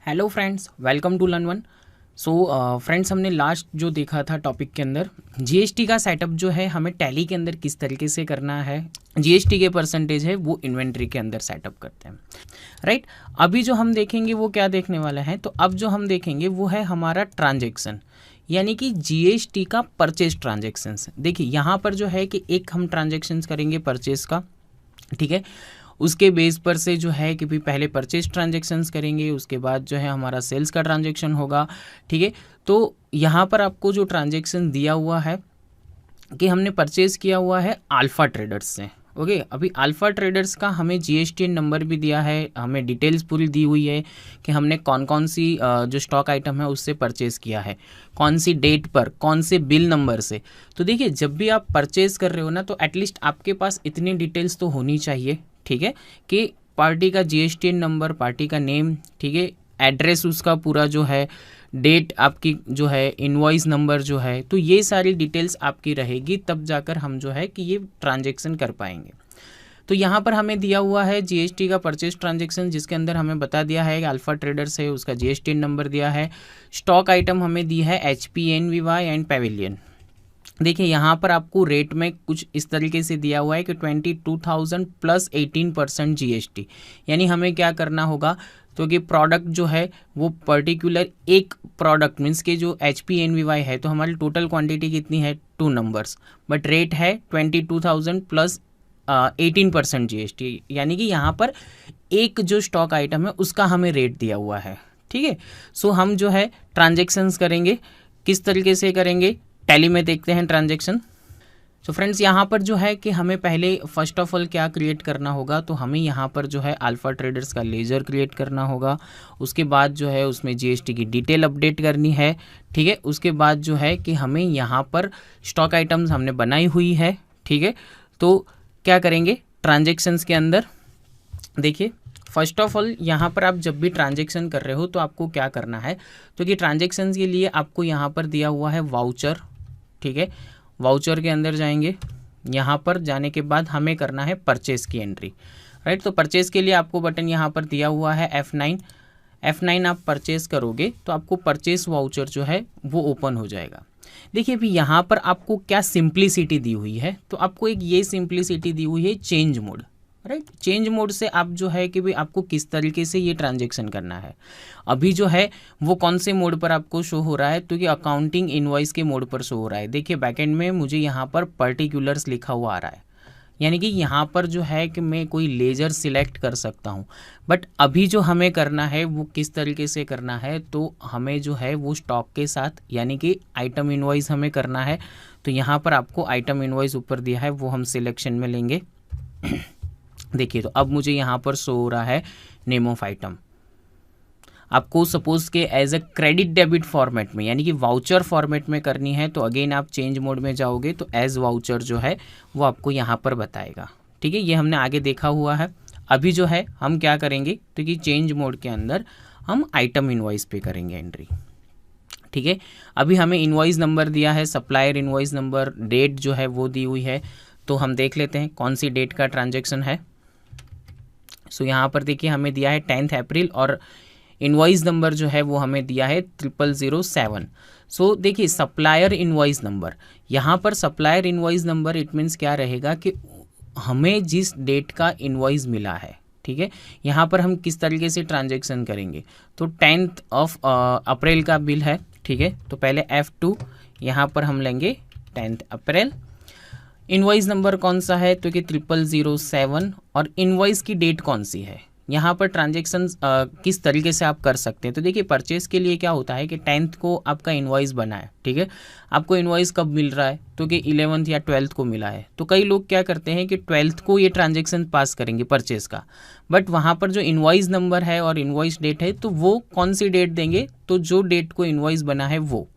Hello friends, welcome to learn one. Friends, हमने last जो देखा था टॉपिक के अंदर जीएसटी का सेटअप जो है हमें टैली के अंदर किस तरीके से करना है। जीएसटी के परसेंटेज है वो इन्वेंट्री के अंदर सेटअप करते हैं, राइट। अभी जो हम देखेंगे वो क्या देखने वाला है, तो अब जो हम देखेंगे वो है हमारा ट्रांजैक्शन, यानी कि जीएसटी का परचेज ट्रांजैक्शंस। देखिए यहाँ पर जो है कि एक हम ट्रांजैक्शंस करेंगे परचेज का, ठीक है। उसके बेस पर से जो है कि भी पहले परचेज ट्रांजैक्शंस करेंगे, उसके बाद जो है हमारा सेल्स का ट्रांजैक्शन होगा, ठीक है। तो यहाँ पर आपको जो ट्रांजैक्शन दिया हुआ है कि हमने परचेज किया हुआ है अल्फ़ा ट्रेडर्स से, ओके। अभी अल्फ़ा ट्रेडर्स का हमें जीएसटीएन नंबर भी दिया है, हमें डिटेल्स पूरी दी हुई है कि हमने कौन कौन सी जो स्टॉक आइटम है उससे परचेज किया है, कौन सी डेट पर, कौन से बिल नंबर से। तो देखिए जब भी आप परचेज कर रहे हो ना, तो एटलीस्ट आपके पास इतनी डिटेल्स तो होनी चाहिए, ठीक है, कि पार्टी का जीएसटीएन नंबर, पार्टी का नेम, ठीक है, एड्रेस उसका पूरा जो है, डेट आपकी जो है, इनवॉइस नंबर जो है, तो ये सारी डिटेल्स आपकी रहेगी, तब जाकर हम जो है कि ये ट्रांजैक्शन कर पाएंगे। तो यहाँ पर हमें दिया हुआ है जीएसटी का परचेज ट्रांजैक्शन, जिसके अंदर हमें बता दिया है कि अल्फ़ा ट्रेडर्स है, उसका जीएसटीएन नंबर दिया है। स्टॉक आइटम हमें दी है HPNVY एंड पेविलियन। देखिए यहाँ पर आपको रेट में कुछ इस तरीके से दिया हुआ है कि 22,000 प्लस 18% जीएसटी, यानी हमें क्या करना होगा, तो कि प्रोडक्ट जो है वो पर्टिकुलर एक प्रोडक्ट मीन्स के जो HPNVY है, तो हमारी टोटल क्वांटिटी कितनी है 2 नंबर्स, बट रेट है 22,000 प्लस 18% जीएसटी, यानी कि यहाँ पर एक जो स्टॉक आइटम है उसका हमें रेट दिया हुआ है, ठीक है। सो हम जो है ट्रांजेक्शन्स करेंगे, किस तरीके से करेंगे टैली में देखते हैं ट्रांजैक्शन। सो फ्रेंड्स यहाँ पर जो है कि हमें पहले फर्स्ट ऑफ ऑल क्या क्रिएट करना होगा, तो हमें यहाँ पर जो है अल्फ़ा ट्रेडर्स का लेजर क्रिएट करना होगा। उसके बाद जो है उसमें जीएसटी की डिटेल अपडेट करनी है, ठीक है। उसके बाद जो है कि हमें यहाँ पर स्टॉक आइटम्स हमने बनाई हुई है, ठीक है। तो क्या करेंगे ट्रांजेक्शन्स के अंदर, देखिए फर्स्ट ऑफ ऑल यहाँ पर आप जब भी ट्रांजैक्शन कर रहे हो तो आपको क्या करना है, तो कि ट्रांजैक्शंस के लिए आपको यहाँ पर दिया हुआ है वाउचर, ठीक है। वाउचर के अंदर जाएंगे, यहाँ पर जाने के बाद हमें करना है परचेस की एंट्री, राइट। तो परचेस के लिए आपको बटन यहाँ पर दिया हुआ है F9 आप परचेस करोगे तो आपको परचेस वाउचर जो है वो ओपन हो जाएगा। देखिए अभी यहाँ पर आपको क्या सिंप्लिसिटी दी हुई है, तो आपको एक ये सिंप्लिसिटी दी हुई है change mode, right. Change mode से आप जो है कि भाई आपको किस तरीके से ये ट्रांजैक्शन करना है। अभी जो है वो कौन से मोड पर आपको शो हो रहा है, तो कि अकाउंटिंग इनवॉइस के मोड पर शो हो रहा है। देखिए बैकएंड में मुझे यहाँ पर पर्टिकुलर्स लिखा हुआ आ रहा है, यानी कि यहाँ पर जो है कि मैं कोई लेजर सिलेक्ट कर सकता हूँ, बट अभी जो हमें करना है वो किस तरीके से करना है, तो हमें जो है वो स्टॉक के साथ यानी कि आइटम इनवॉइस हमें करना है। तो यहाँ पर आपको आइटम इनवॉइस ऊपर दिया है, वो हम सिलेक्शन में लेंगे। देखिए तो अब मुझे यहाँ पर शो हो रहा है नेम ऑफ आइटम। आपको सपोज के as a credit debit format में यानी कि वाउचर फॉर्मेट में करनी है, तो अगेन आप चेंज मोड में जाओगे तो एज वाउचर जो है वो आपको यहाँ पर बताएगा, ठीक है। ये हमने आगे देखा हुआ है। अभी जो है हम क्या करेंगे, तो कि चेंज मोड के अंदर हम आइटम इनवॉइस पे करेंगे एंट्री, ठीक है। अभी हमें इनवॉइस नंबर दिया है, सप्लायर इनवॉइस नंबर, डेट जो है वो दी हुई है, तो हम देख लेते हैं कौन सी डेट का ट्रांजैक्शन है। सो यहाँ पर देखिए हमें दिया है 10 अप्रैल और इनवॉइस नंबर जो है वो हमें दिया है 0007। सो देखिए सप्लायर इनवॉइस नंबर, यहाँ पर supplier invoice number it means क्या रहेगा कि हमें जिस डेट का इनवॉइस मिला है, ठीक है, यहाँ पर हम किस तरीके से ट्रांजैक्शन करेंगे, तो 10 अप्रैल का बिल है, ठीक है। तो पहले F2 यहाँ पर हम लेंगे 10 अप्रैल। इनवॉइस नंबर कौन सा है, तो कि 0007, और इनवॉइस की डेट कौन सी है। यहाँ पर ट्रांजैक्शन किस तरीके से आप कर सकते हैं, तो देखिए परचेस के लिए क्या होता है कि 10th को आपका इनवॉइस बना है, ठीक है। आपको इनवॉइस कब मिल रहा है, तो कि 11th या 12th को मिला है। तो कई लोग क्या करते हैं कि 12th को ये ट्रांजैक्शन पास करेंगे परचेस का, बट वहाँ पर जो इनवॉइस नंबर है और इनवॉइस डेट है तो वो कौन सी डेट देंगे, तो जो डेट को इनवॉइस बना है वो,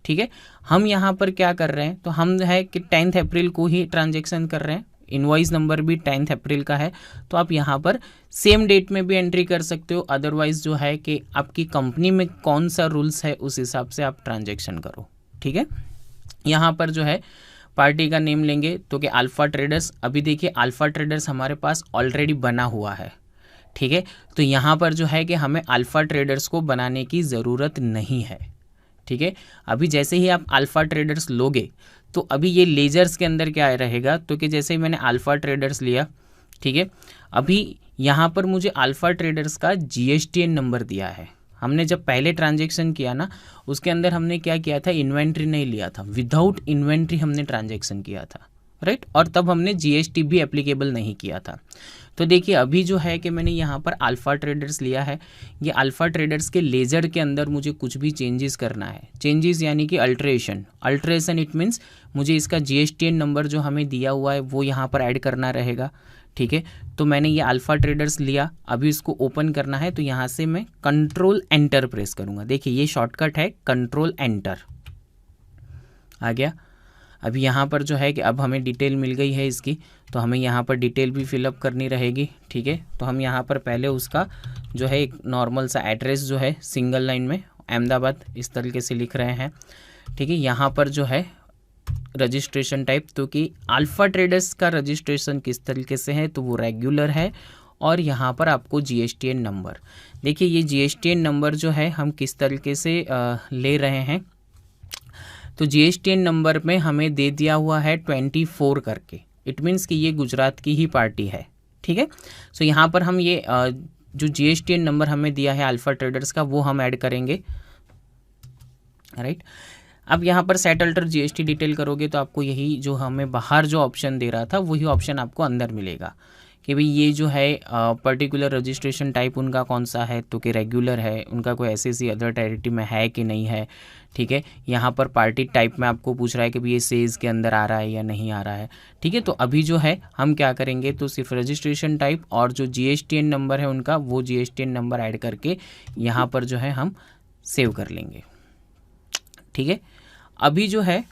ठीक है। हम यहाँ पर क्या कर रहे हैं, तो हम है कि 10 अप्रैल को ही ट्रांजैक्शन कर रहे हैं, इनवॉइस नंबर भी 10 अप्रैल का है, तो आप यहाँ पर सेम डेट में भी एंट्री कर सकते हो। अदरवाइज जो है कि आपकी कंपनी में कौन सा रूल्स है उस हिसाब से आप ट्रांजैक्शन करो, ठीक है। यहाँ पर जो है पार्टी का नेम लेंगे, तो कि अल्फ़ा ट्रेडर्स। अभी देखिए अल्फ़ा ट्रेडर्स हमारे पास ऑलरेडी बना हुआ है, ठीक है। तो यहाँ पर जो है कि हमें अल्फ़ा ट्रेडर्स को बनाने की ज़रूरत नहीं है, ठीक है। अभी जैसे ही आप अल्फ़ा ट्रेडर्स लोगे तो अभी ये लेजर्स के अंदर क्या रहेगा, तो कि जैसे ही मैंने अल्फ़ा ट्रेडर्स लिया, ठीक है, अभी यहाँ पर मुझे अल्फ़ा ट्रेडर्स का GSTN नंबर दिया है। हमने जब पहले ट्रांजैक्शन किया ना, उसके अंदर हमने क्या किया था, इन्वेंट्री नहीं लिया था, विदाउट इन्वेंट्री हमने ट्रांजैक्शन किया था, राइट। और तब हमने GST भी एप्लीकेबल नहीं किया था। तो देखिए अभी जो है कि मैंने यहाँ पर अल्फ़ा ट्रेडर्स लिया है, ये अल्फ़ा ट्रेडर्स के लेज़र के अंदर मुझे कुछ भी चेंजेस करना है, चेंजेस यानी कि अल्ट्रेशन इट मीन्स मुझे इसका GSTN नंबर जो हमें दिया हुआ है वो यहाँ पर ऐड करना रहेगा, ठीक है। तो मैंने ये अल्फ़ा ट्रेडर्स लिया, अभी इसको ओपन करना है, तो यहाँ से मैं कंट्रोल एंटर प्रेस करूँगा। देखिए ये शॉर्टकट है, कंट्रोल एंटर आ गया। अभी यहाँ पर जो है कि अब हमें डिटेल मिल गई है इसकी, तो हमें यहाँ पर डिटेल भी फिलअप करनी रहेगी, ठीक है। तो हम यहाँ पर पहले उसका जो है एक नॉर्मल सा एड्रेस जो है सिंगल लाइन में अहमदाबाद इस तरीके से लिख रहे हैं, ठीक है। यहाँ पर जो है रजिस्ट्रेशन टाइप, तो कि अल्फ़ा ट्रेडर्स का रजिस्ट्रेशन किस तरीके से है, तो वो रेगुलर है। और यहाँ पर आपको GSTN नंबर, देखिए ये GSTN नंबर जो है हम किस तरीके से ले रहे हैं, तो GSTN नंबर में हमें दे दिया हुआ है 24 करके, इट मीन्स कि ये गुजरात की ही पार्टी है, ठीक है। सो यहाँ पर हम ये जो GSTN नंबर हमें दिया है अल्फ़ा ट्रेडर्स का वो हम ऐड करेंगे, राइट। अब यहाँ पर सेट अल्टर GST डिटेल करोगे तो आपको यही जो हमें बाहर जो ऑप्शन दे रहा था वही ऑप्शन आपको अंदर मिलेगा कि भाई ये जो है पर्टिकुलर रजिस्ट्रेशन टाइप उनका कौन सा है, तो कि रेगुलर है, उनका कोई SSC अदर टेरिटरी में है कि नहीं है, ठीक है। यहाँ पर पार्टी टाइप में आपको पूछ रहा है कि भाई ये सेज के अंदर आ रहा है या नहीं आ रहा है, ठीक है। तो अभी जो है हम क्या करेंगे, तो सिर्फ रजिस्ट्रेशन टाइप और जो GSTN नंबर है उनका वो GSTN नंबर ऐड करके यहाँ पर जो है हम सेव कर लेंगे, ठीक है। अभी जो है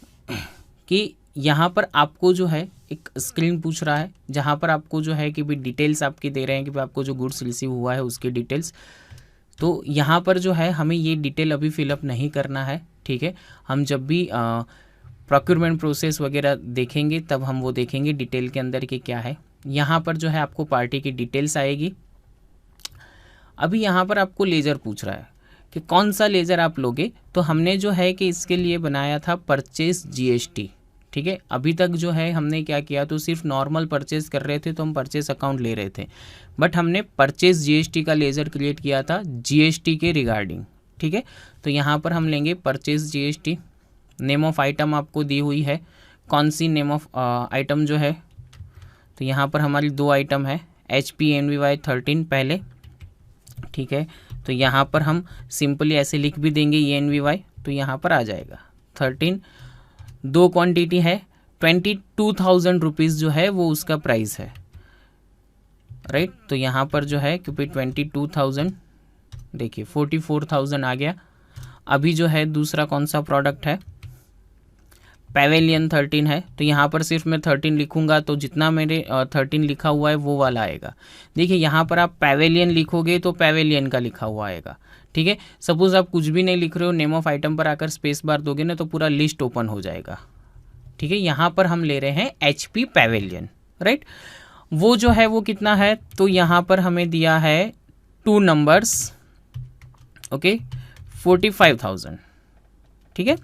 कि यहाँ पर आपको जो है एक स्क्रीन पूछ रहा है जहाँ पर आपको जो है कि भाई डिटेल्स आपकी दे रहे हैं कि भाई आपको जो गुड्स रिसीव हुआ है उसकी डिटेल्स, तो यहाँ पर जो है हमें ये डिटेल अभी फिलअप नहीं करना है, ठीक है। हम जब भी प्रोक्योरमेंट प्रोसेस वगैरह देखेंगे तब हम वो देखेंगे डिटेल के अंदर कि क्या है। यहाँ पर जो है आपको पार्टी की डिटेल्स आएगी। अभी यहाँ पर आपको लेज़र पूछ रहा है कि कौन सा लेज़र आप लोगे, तो हमने जो है कि इसके लिए बनाया था परचेस GST, ठीक है। अभी तक जो है हमने क्या किया, तो सिर्फ नॉर्मल परचेस कर रहे थे तो हम परचेस अकाउंट ले रहे थे, बट हमने परचेस GST का लेज़र क्रिएट किया था GST के रिगार्डिंग, ठीक है। तो यहाँ पर हम लेंगे purchase GST, name of item आपको दी हुई है, कौन सी नेम ऑफ आइटम जो है, तो यहाँ पर हमारी 2 आइटम है HP NVY 13 पहले, ठीक है। तो यहाँ पर हम सिंपली ऐसे लिख भी देंगे ये NVY, तो यहाँ पर आ जाएगा 13, 2 क्वांटिटी है, 22,000 रुपीज़ जो है वो उसका प्राइस है, राइट। तो यहाँ पर जो है क्योंकि 22,000 देखिए 44,000 आ गया। अभी जो है दूसरा कौन सा प्रोडक्ट है, पैवेलियन 13 है, तो यहाँ पर सिर्फ मैं 13 लिखूंगा तो जितना मेरे 13 लिखा हुआ है वो वाला आएगा। देखिए यहाँ पर आप पैवेलियन लिखोगे तो पैवेलियन का लिखा हुआ आएगा, ठीक है। सपोज आप कुछ भी नहीं लिख रहे हो, नेम ऑफ आइटम पर आकर स्पेस बार दोगे ना तो पूरा लिस्ट ओपन हो जाएगा, ठीक है। यहाँ पर हम ले रहे हैं HP पैवेलियन, राइट। वो जो है वो कितना है, तो यहाँ पर हमें दिया है 2 नंबर्स, ओके, 45,000, ठीक है।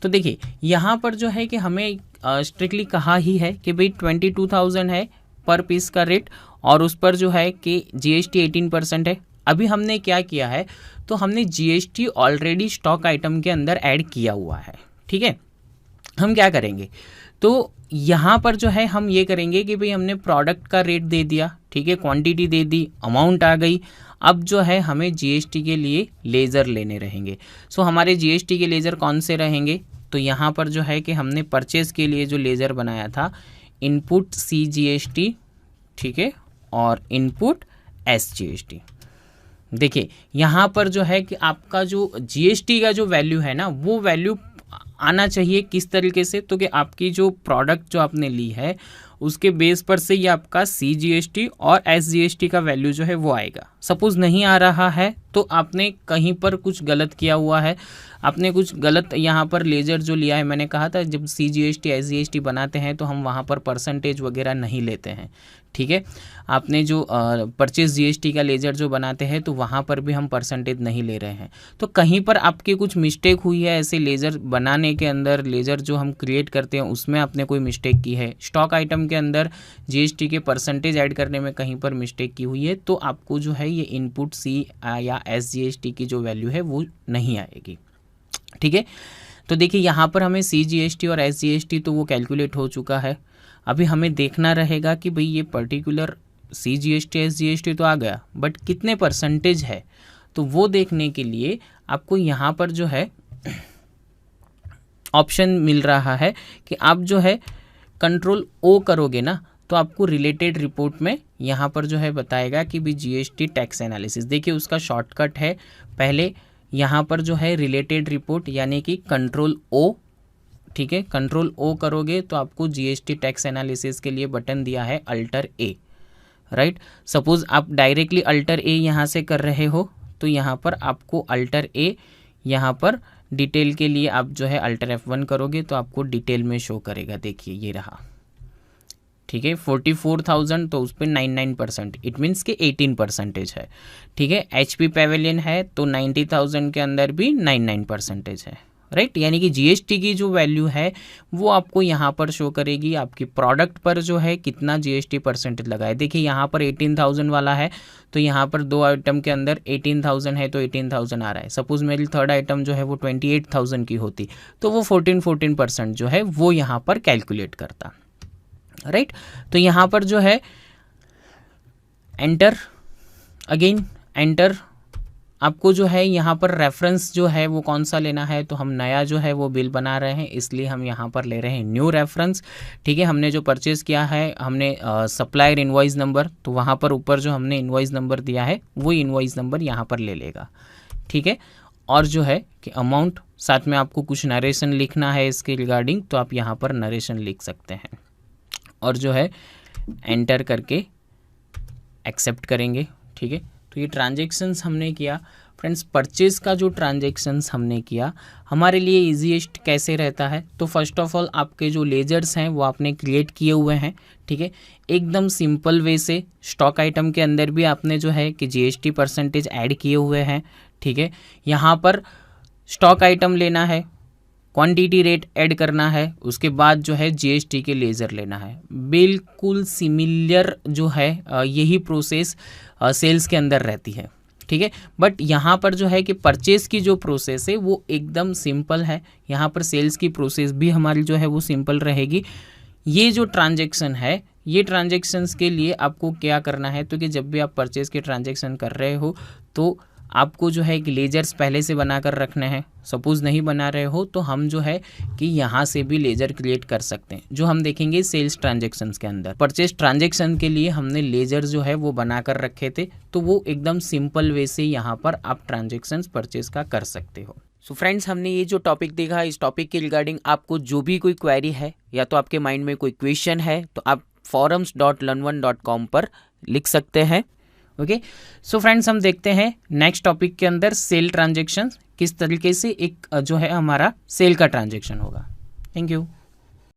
तो देखिए यहाँ पर जो है कि हमें स्ट्रिक्टली कहा ही है कि भाई 22,000 है पर पीस का रेट और उस पर जो है कि GST 18% है। अभी हमने क्या किया है, तो हमने GST ऑलरेडी स्टॉक आइटम के अंदर ऐड किया हुआ है, ठीक है। हम क्या करेंगे, तो यहाँ पर जो है हम ये करेंगे कि भाई हमने प्रोडक्ट का रेट दे दिया, ठीक है, क्वांटिटी दे दी, अमाउंट आ गई। अब जो है हमें GST के लिए लेज़र लेने रहेंगे। सो हमारे GST के लेज़र कौन से रहेंगे, तो यहाँ पर जो है कि हमने परचेस के लिए जो लेज़र बनाया था इनपुट CGST, ठीक है, और इनपुट SGST। देखिए यहाँ पर जो है कि आपका जो GST का जो वैल्यू है ना वो वैल्यू आना चाहिए किस तरीके से, तो कि आपकी जो प्रोडक्ट जो आपने ली है उसके बेस पर से ये आपका CGST और SGST का वैल्यू जो है वो आएगा, सपोज नहीं आ रहा है तो आपने कहीं पर कुछ गलत किया हुआ है, आपने कुछ गलत यहाँ पर लेजर जो लिया है। मैंने कहा था जब CGST SGST बनाते हैं तो हम वहाँ पर परसेंटेज वगैरह नहीं लेते हैं, ठीक है। आपने जो परचेज GST का लेजर जो बनाते हैं तो वहाँ पर भी हम परसेंटेज नहीं ले रहे हैं। तो कहीं पर आपकी कुछ मिस्टेक हुई है, ऐसे लेजर बनाने के अंदर, लेजर जो हम क्रिएट करते हैं उसमें आपने कोई मिस्टेक की है, स्टॉक आइटम के अंदर GST के परसेंटेज ऐड करने में कहीं पर मिस्टेक की हुई है, तो आपको जो है ये इनपुट C या SGST की जो वैल्यू है वो नहीं आएगी, ठीक है। तो देखिए यहाँ पर हमें CGST और SGST तो वो कैलकुलेट हो चुका है। अभी हमें देखना रहेगा कि भाई ये पर्टिकुलर CGST SGST तो आ गया, बट कितने परसेंटेज है, तो वो देखने के लिए आपको यहाँ पर जो है ऑप्शन मिल रहा है कि आप जो है कंट्रोल O करोगे ना तो आपको रिलेटेड रिपोर्ट में यहाँ पर जो है बताएगा कि भी GST टैक्स एनालिसिस। देखिए उसका शॉर्टकट है, पहले यहाँ पर जो है रिलेटेड रिपोर्ट यानी कि कंट्रोल O, ठीक है। कंट्रोल O करोगे तो आपको GST टैक्स एनालिसिस के लिए बटन दिया है अल्टर A, राइट। सपोज आप डायरेक्टली अल्टर A यहाँ से कर रहे हो तो यहाँ पर आपको अल्टर A, यहाँ पर डिटेल के लिए आप जो है अल्टर F1 करोगे तो आपको डिटेल में शो करेगा। देखिए ये रहा, ठीक है। 44,000 तो उस पर 99%, इट मीन्स कि 18% है, ठीक है। HP पेवेलियन है तो 90,000 के अंदर भी 99% है, राइट। यानी कि GST की जो वैल्यू है वो आपको यहाँ पर शो करेगी, आपकी प्रोडक्ट पर जो है कितना GST परसेंटेज लगा है। देखिए यहाँ पर 18,000 वाला है तो यहाँ पर दो आइटम के अंदर 18,000 है तो 18,000 आ रहा है। सपोज मेरी थर्ड आइटम जो है वो 28,000 की होती तो वो 14% जो है वो यहाँ पर कैलकुलेट करता, राइट। तो यहाँ पर जो है एंटर, अगेन एंटर, आपको जो है यहाँ पर रेफरेंस जो है वो कौन सा लेना है, तो हम नया जो है वो बिल बना रहे हैं इसलिए हम यहाँ पर ले रहे हैं न्यू रेफरेंस, ठीक है। हमने जो परचेज़ किया है हमने सप्लायर इनवॉइस नंबर, तो वहाँ पर ऊपर जो हमने इनवॉइस नंबर दिया है वो इनवॉइस नंबर यहाँ पर ले लेगा, ठीक है। और जो है कि अमाउंट, साथ में आपको कुछ नरेशन लिखना है इसके रिगार्डिंग तो आप यहाँ पर नरेशन लिख सकते हैं और जो है एंटर करके एक्सेप्ट करेंगे, ठीक है। तो ये ट्रांजैक्शंस हमने किया फ्रेंड्स। परचेज का जो ट्रांजैक्शंस हमने किया हमारे लिए ईजीएस्ट कैसे रहता है, तो फर्स्ट ऑफ ऑल आपके जो लेजर्स हैं वो आपने क्रिएट किए हुए हैं, ठीक है। एकदम सिंपल वे से स्टॉक आइटम के अंदर भी आपने जो है कि GST परसेंटेज ऐड किए हुए हैं, ठीक है। यहाँ पर स्टॉक आइटम लेना है, क्वांटिटी रेट ऐड करना है, उसके बाद जो है GST के लेज़र लेना है। बिल्कुल सिमिलर जो है यही प्रोसेस सेल्स के अंदर रहती है, ठीक है। बट यहाँ पर जो है कि परचेस की जो प्रोसेस है वो एकदम सिंपल है, यहाँ पर सेल्स की प्रोसेस भी हमारी जो है वो सिंपल रहेगी। ये जो ट्रांजैक्शन है ये ट्रांजैक्शंस के लिए आपको क्या करना है, तो कि जब भी आप परचेस के ट्रांजैक्शन कर रहे हो तो आपको जो है कि लेजर्स पहले से बना कर रखने हैं। सपोज़ नहीं बना रहे हो तो हम जो है कि यहाँ से भी लेजर क्रिएट कर सकते हैं, जो हम देखेंगे सेल्स ट्रांजैक्शंस के अंदर। परचेस ट्रांजैक्शन के लिए हमने लेजर जो है वो बना कर रखे थे, तो वो एकदम सिंपल वे से यहाँ पर आप ट्रांजैक्शंस परचेस का कर सकते हो। सो फ्रेंड्स, हमने ये जो टॉपिक देखा, इस टॉपिक के रिगार्डिंग आपको जो भी कोई क्वेरी है या तो आपके माइंड में कोई क्वेश्चन है तो आप forums.learn1.com पर लिख सकते हैं, ओके। सो फ्रेंड्स, हम देखते हैं नेक्स्ट टॉपिक के अंदर सेल ट्रांजैक्शन किस तरीके से एक जो है हमारा सेल का ट्रांजैक्शन होगा। Thank you.